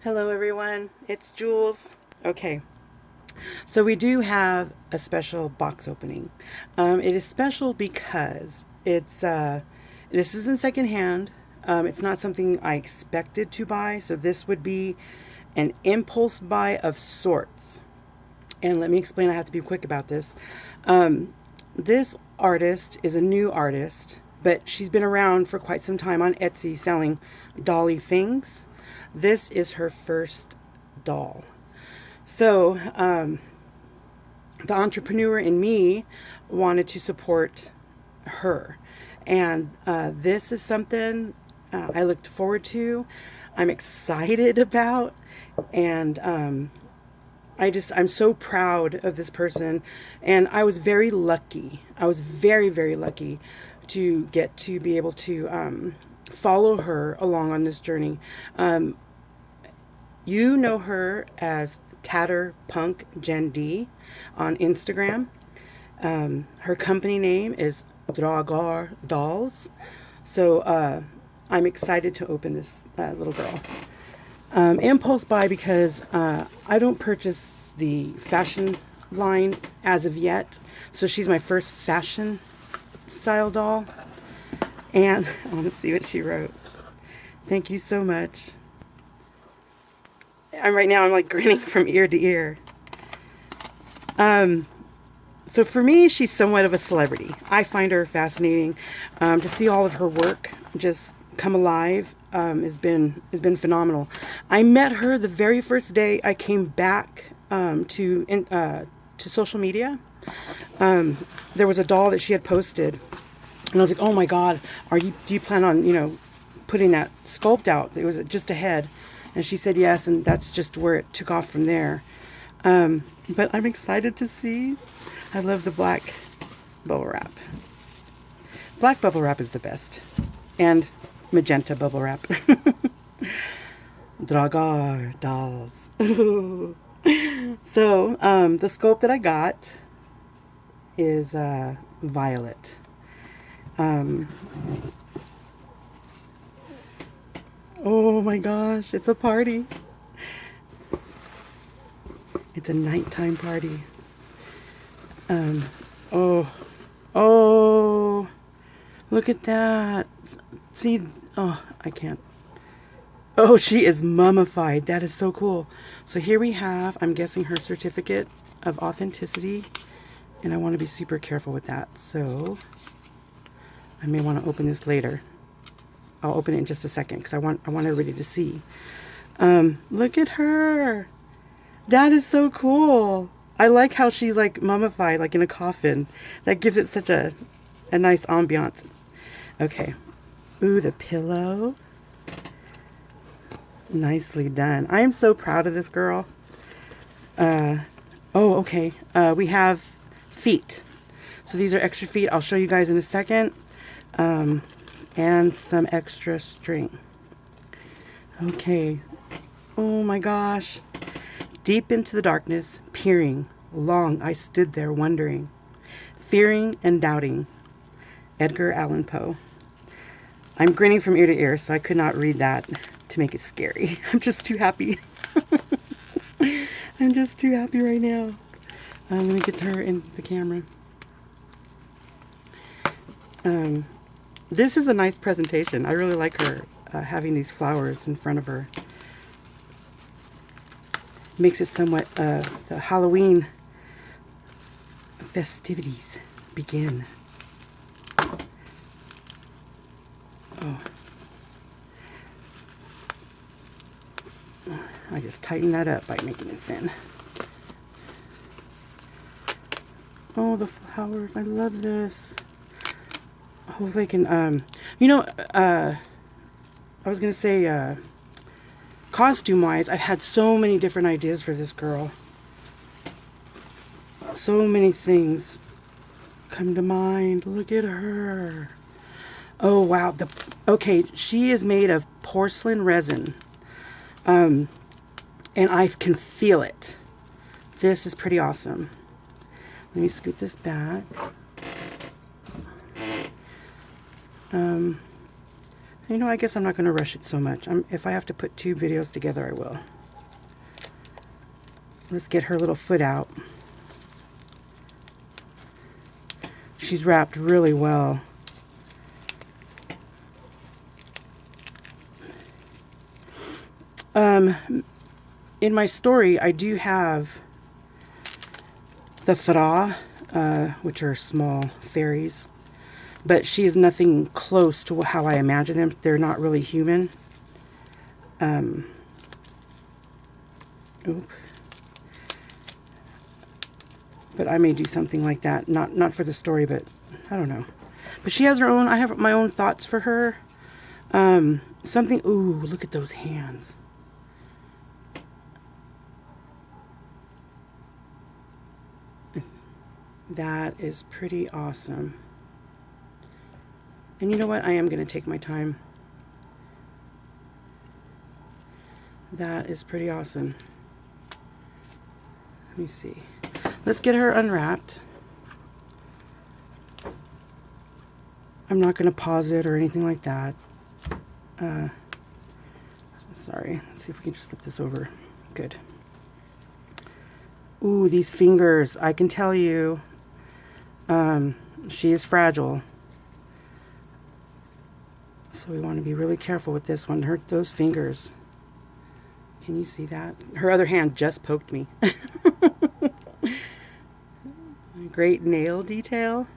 Hello everyone, it's Jules. Okay, so we do have a special box opening. It is special because this isn't secondhand. It's not something I expected to buy, so this would be an impulse buy of sorts. And let me explain, I have to be quick about this. This artist is a new artist, but she's been around for quite some time on Etsy selling dolly things. This is her first doll. So the entrepreneur in me wanted to support her. And this is something I looked forward to. I'm excited about. And I'm so proud of this person. And I was very lucky. I was very, very lucky to get to be able to follow her along on this journey. You know her as Tatter Punk Jen D on Instagram. Her company name is Draugar Dolls. So I'm excited to open this little girl. Impulse buy because I don't purchase the fashion line as of yet. So she's my first fashion style doll. And I want to see what she wrote. Thank you so much. Right now I'm like grinning from ear to ear. So for me, she's somewhat of a celebrity. I find her fascinating. To see all of her work just come alive has been phenomenal. I met her the very first day I came back to social media. There was a doll that she had posted, and I was like, oh my God, do you plan on putting that sculpt out? It was just a head. And she said yes, and that's just where it took off from there. But I'm excited to see. I love the black bubble wrap. Black bubble wrap is the best. And magenta bubble wrap. Draugar Dolls. So, the sculpt that I got is Violet. Oh my gosh, it's a party. It's a nighttime party. Oh, look at that. See, oh, I can't. Oh, she is mummified. That is so cool. So here we have, I'm guessing, her certificate of authenticity. And I want to be super careful with that. So I may want to open this later. I'll open it in just a second because I want everybody to see. Look at her. That is so cool. I like how she's like mummified, like in a coffin. That gives it such a nice ambiance. Okay. Ooh, the pillow. Nicely done. I am so proud of this girl. Oh, okay. We have feet. So these are extra feet. I'll show you guys in a second. And some extra string. Okay. Oh my gosh. Deep into the darkness, peering, long I stood there wondering, fearing and doubting. Edgar Allan Poe. I'm grinning from ear to ear, so I could not read that to make it scary. I'm just too happy. I'm just too happy right now. Let me get her in the camera. This is a nice presentation. I really like her having these flowers in front of her. Makes it somewhat the Halloween festivities begin. Oh. I just tightened that up by making it thin. Oh, the flowers. I love this. Hopefully I can, I was going to say, costume-wise, I've had so many different ideas for this girl. So many things come to mind. Look at her. Oh, wow. Okay, she is made of porcelain resin. And I can feel it. This is pretty awesome. Let me scoot this back. I guess I'm not going to rush it so much. If I have to put two videos together, I will. Let's get her little foot out. She's wrapped really well. In my story, I do have the Fra, which are small fairies, but she is nothing close to how I imagine them. They're not really human. But I may do something like that, not for the story, but I don't know. But she has her own, I have my own thoughts for her. Something, ooh, look at those hands. That is pretty awesome. And you know what? I am going to take my time. That is pretty awesome. Let me see. Let's get her unwrapped. I'm not going to pause it or anything like that. Sorry. Let's see if we can just flip this over. Good. Ooh, these fingers. I can tell you, she is fragile. So we want to be really careful with this one. Those fingers. Can you see that? Her other hand just poked me. Great nail detail.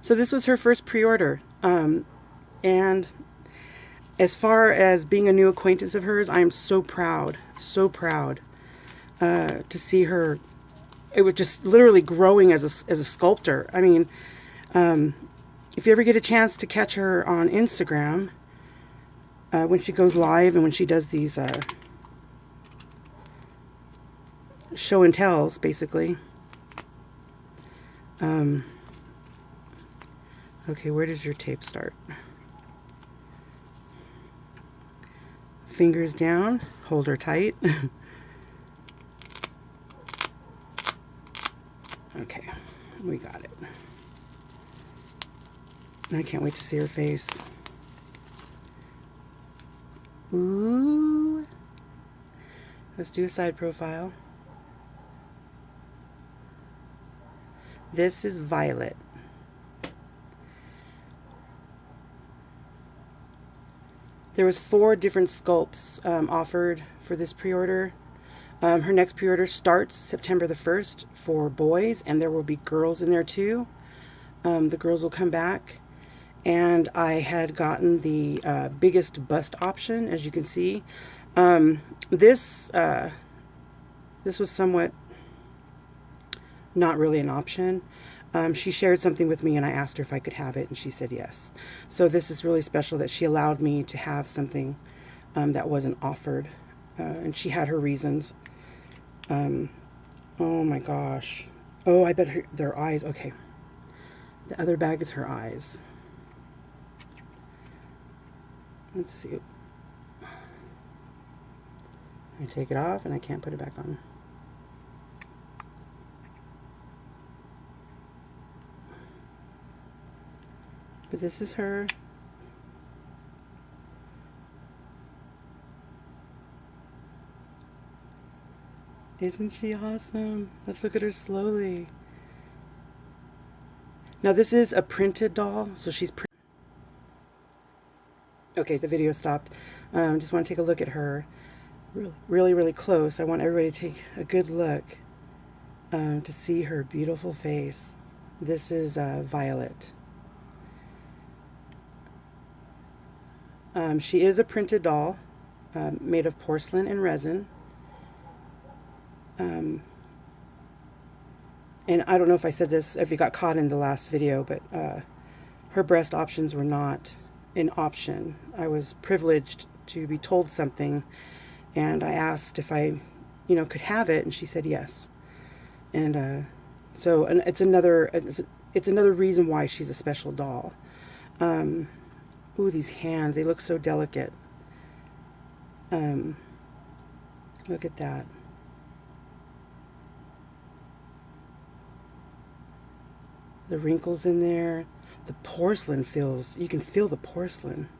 So this was her first pre-order. And as far as being a new acquaintance of hers, I am so proud to see her. It was just literally growing as a sculptor. I mean, if you ever get a chance to catch her on Instagram, when she goes live and when she does these show and tells, basically. Okay, where does your tape start? Fingers down, hold her tight. Okay, we got it. I can't wait to see her face. Ooh. Let's do a side profile. This is Violet. There was 4 different sculpts offered for this pre-order. Her next pre-order starts September the 1st for boys, and there will be girls in there too. The girls will come back. And I had gotten the biggest bust option, as you can see. This was somewhat not really an option. She shared something with me and I asked her if I could have it and she said yes. So this is really special that she allowed me to have something that wasn't offered. And she had her reasons. Oh my gosh. Oh, I bet their eyes. Okay. The other bag is her eyes. Let's see. I take it off and I can't put it back on. But this is her. Isn't she awesome? Let's look at her slowly. Now this is a printed doll, so she's okay, the video stopped. Just want to take a look at her really close. I want everybody to take a good look to see her beautiful face. This is Violet. She is a printed doll made of porcelain and resin. And I don't know if I said this, if you got caught in the last video, but her breast options were not an option. I was privileged to be told something, and I asked if I, could have it, and she said yes. And so it's another reason why she's a special doll. Ooh, these hands, they look so delicate. Look at that. The wrinkles in there. The porcelain feels, you can feel the porcelain.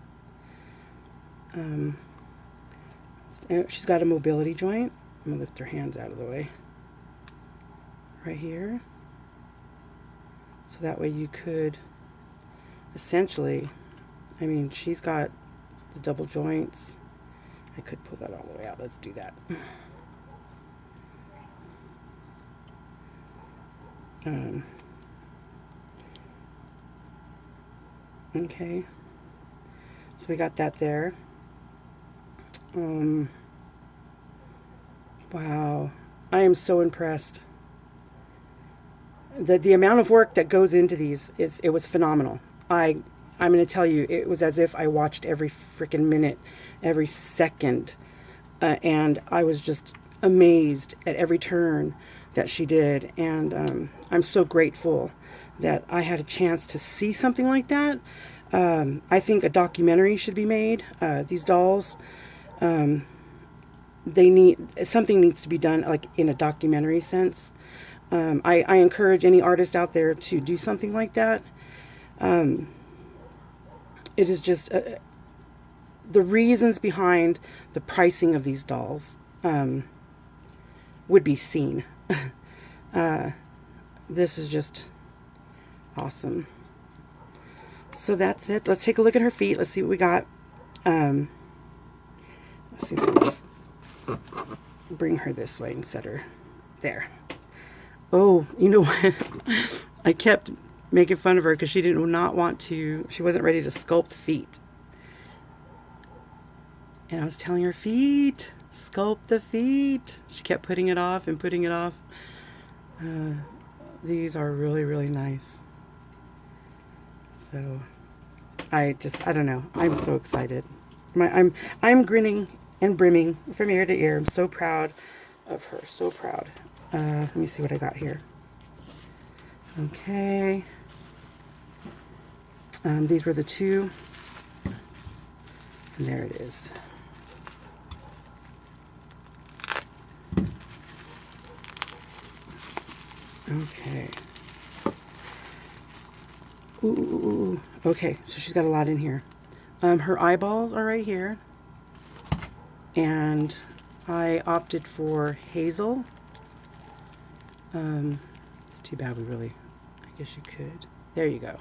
She's got a mobility joint. I'm gonna lift her hands out of the way. Right here. So that way you could essentially, I mean, she's got the double joints. I could pull that all the way out. Let's do that. Okay. So we got that there. Wow. I am so impressed. The amount of work that goes into these it was phenomenal. I'm going to tell you, it was as if I watched every freaking minute, every second, and I was just amazed at every turn that she did. And I'm so grateful that I had a chance to see something like that. I think a documentary should be made. These dolls, something needs to be done, like in a documentary sense. I encourage any artist out there to do something like that. It is just the reasons behind the pricing of these dolls would be seen. This is just awesome. So that's it. Let's take a look at her feet. Let's see what we got. Let's see if I can just bring her this way and set her there. Oh, you know what? I kept making fun of her because she did not want to, she wasn't ready to sculpt feet. And I was telling her, feet, sculpt the feet. She kept putting it off and putting it off. These are really, really nice. So I don't know. I'm so excited. I'm grinning and brimming from ear to ear. I'm so proud of her. So proud. Let me see what I got here. Okay. These were the two. And there it is. Okay. Ooh. Okay, so she's got a lot in here. Her eyeballs are right here. And I opted for hazel. It's too bad we really, I guess you could. There you go.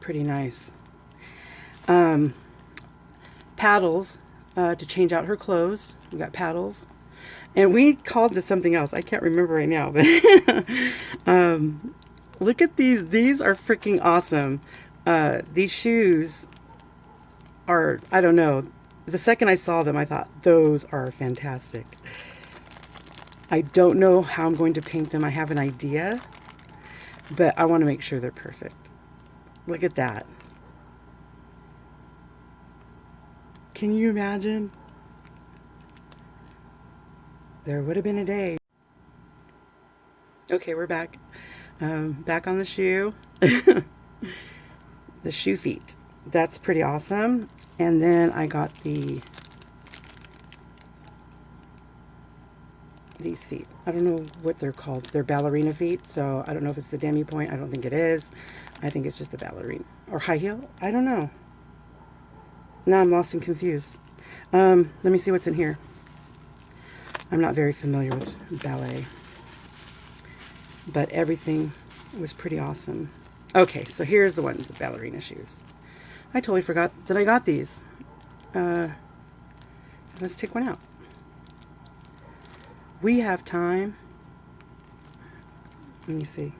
Pretty nice. Paddles to change out her clothes. We got paddles. And we called this something else. I can't remember right now, but look at these. These are freaking awesome. These shoes are, I don't know. The second I saw them, I thought, those are fantastic. I don't know how I'm going to paint them. I have an idea, but I want to make sure they're perfect. Look at that. Can you imagine? There would have been a day. Okay, we're back. Back on the shoe. The shoe feet. That's pretty awesome. And then I got these feet. I don't know what they're called. They're ballerina feet, so I don't know if it's the demi point. I don't think it is. I think it's just the ballerina. Or high heel? I don't know. Now I'm lost and confused. Let me see what's in here. I'm not very familiar with ballet, but everything was pretty awesome. Okay, so here's the ones, the ballerina shoes. I totally forgot that I got these. Let's take one out. We have time. Let me see.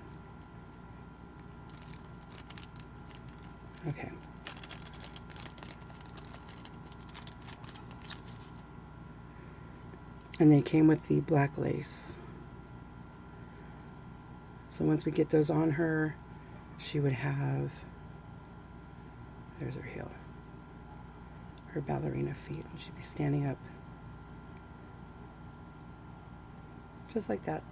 Okay. And they came with the black lace. So once we get those on her, she would have, there's her heel, her ballerina feet, and she'd be standing up just like that.